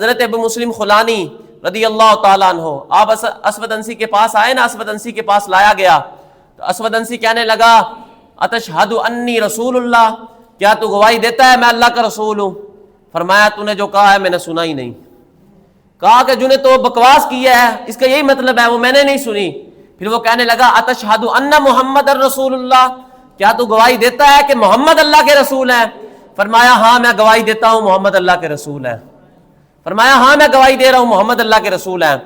حضرت ابو مسلم خولانی رضی اللہ تعالیٰ عنہ آپ اسود انسی کے پاس آئے نا، اسود انسی کے پاس لایا گیا تو اسود انسی کہنے لگا اتشہد انی رسول اللہ، کیا تو گواہی دیتا ہے میں اللہ کا رسول ہوں؟ فرمایا تو نے جو کہا ہے میں نے سنا ہی نہیں۔ کہا کہ جو نے تو بکواس کی ہے اس کا یہی مطلب ہے وہ میں نے نہیں سنی۔ پھر وہ کہنے لگا اتشہد ان محمد الرسول اللہ، کیا تو گواہی دیتا ہے کہ محمد اللہ کے رسول ہیں؟ فرمایا ہاں میں گواہی دیتا ہوں محمد اللہ کے رسول ہیں۔ فرمایا ہاں میں گواہی دے رہا ہوں محمد اللہ کے رسول ہیں۔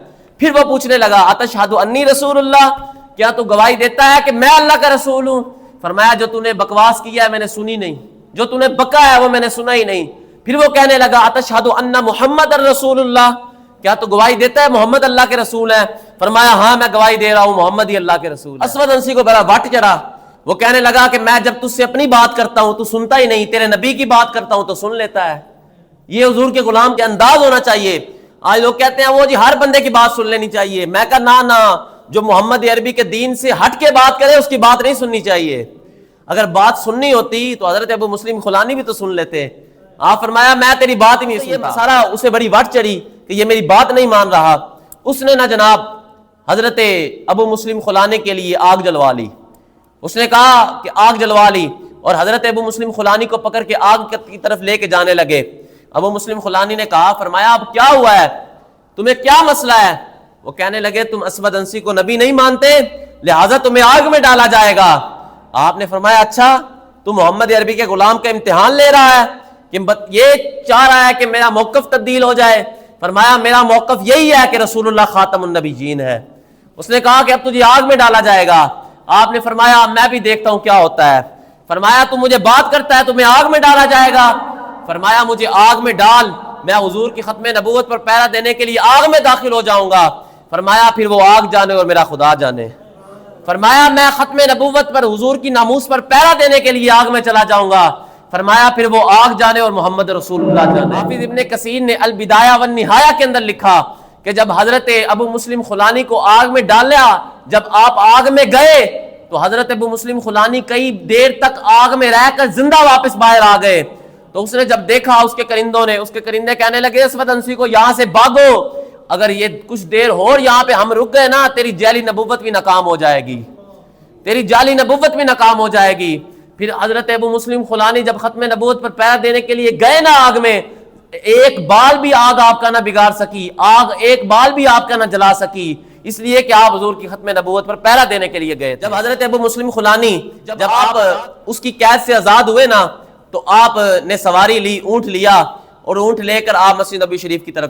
پھر وہ پوچھنے لگا اتشہد انی رسول اللہ، کیا تو گواہی دیتا ہے کہ میں اللہ کا رسول ہوں؟ فرمایا جو تو نے بکواس کیا ہے میں نے سنی نہیں، جو تو نے بکا ہے وہ میں نے سنا ہی نہیں۔ پھر وہ کہنے لگا اتشہد ان محمد الرسول اللہ، کیا تو گواہی دیتا ہے محمد اللہ کے رسول ہیں؟ فرمایا ہاں میں گواہی دے رہا ہوں محمد ہی اللہ کے رسول۔ اسود انسی کو بڑا وٹ چڑھا، وہ کہنے لگا کہ میں جب تجھ سے اپنی بات کرتا ہوں تو سنتا ہی نہیں، تیرے نبی کی بات کرتا ہوں تو سن لیتا ہے۔ یہ حضور کے غلام کے انداز ہونا چاہیے۔ آج لوگ کہتے ہیں وہ جی ہر بندے کی بات سن لینی چاہیے، میں کہا نہ، جو محمد عربی کے دین سے ہٹ کے بات کرے اس کی بات نہیں سننی چاہیے۔ اگر بات سننی ہوتی تو حضرت ابو مسلم خولانی بھی تو سن لیتے۔ آپ فرمایا میں تیری بات ہی نہیں سنتا۔ سارا اسے بڑی وٹ چڑھی کہ یہ میری بات نہیں مان رہا۔ اس نے نہ جناب حضرت ابو مسلم خولانی کے لیے آگ جلوا لی۔ اس نے کہا کہ آگ جلوا لی، اور حضرت ابو مسلم خولانی کو پکڑ کے آگ کی طرف لے کے جانے لگے۔ ابو مسلم خولانی نے کہا، فرمایا اب کیا ہوا ہے، تمہیں کیا مسئلہ ہے؟ وہ کہنے لگے تم اسود انسی کو نبی نہیں مانتے لہٰذا تمہیں آگ میں ڈالا جائے گا۔ آپ نے فرمایا اچھا تو محمد عربی کے غلام کا امتحان لے رہا ہے کہ یہ چاہ رہا ہے کہ میرا موقف تبدیل ہو جائے؟ فرمایا میرا موقف یہی ہے کہ رسول اللہ خاتم النبیین ہے۔ اس نے کہا کہ اب تجھے آگ میں ڈالا جائے گا۔ آپ نے فرمایا میں بھی دیکھتا ہوں کیا ہوتا ہے۔ فرمایا تو مجھے بات کرتا ہے تمہیں آگ میں ڈالا جائے گا؟ فرمایا مجھے آگ میں ڈال، میں حضور کی ختم نبوت پر پہرا دینے کے لیے آگ میں داخل ہو جاؤں گا۔ فرمایا پھر وہ آگ جانے اور میرا خدا جانے۔ فرمایا میں ختم نبوت پر حضور کی ناموس پر پہرا دینے کے لیے آگ میں چلا جاؤں گا۔ فرمایا پھر وہ آگ جانے اور محمد رسول اللہ جانے۔ حافظ ابن کثیر نے البدایہ والنہایہ کے اندر لکھا کہ جب حضرت ابو مسلم خولانی کو آگ میں ڈالا، جب آپ آگ میں گئے تو حضرت ابو مسلم خولانی کئی دیر تک آگ میں رہ کر زندہ واپس باہر آ گئے۔ تو اس نے جب دیکھا اس کے کرندوں نے، اس کے کرندے کہنے لگے اسود انسی کو یہاں سے بھاگو، اگر یہ کچھ دیر اور یہاں پہ ہم رک گئے نا تیری جعلی نبوت بھی ناکام ہو جائے گی، تیری جعلی نبوت بھی ناکام ہو جائے گی۔ پھر حضرت ابو مسلم خولانی جب ختم نبوت پر پہرا دینے کے لیے گئے نا آگ میں، ایک بال بھی آگ آپ کا نہ بگاڑ سکی، آگ ایک بال بھی آپ کا نہ جلا سکی، اس لیے کہ آپ حضور کی ختم نبوت پر پہرا دینے کے لیے گئے۔ جب حضرت ابو مسلم خولانی جب آپ اس کی قید سے آزاد ہوئے نا تو آپ نے سواری لی، اونٹ لیا، اور اونٹ لے کر آپ مسجد نبی شریف کی طرف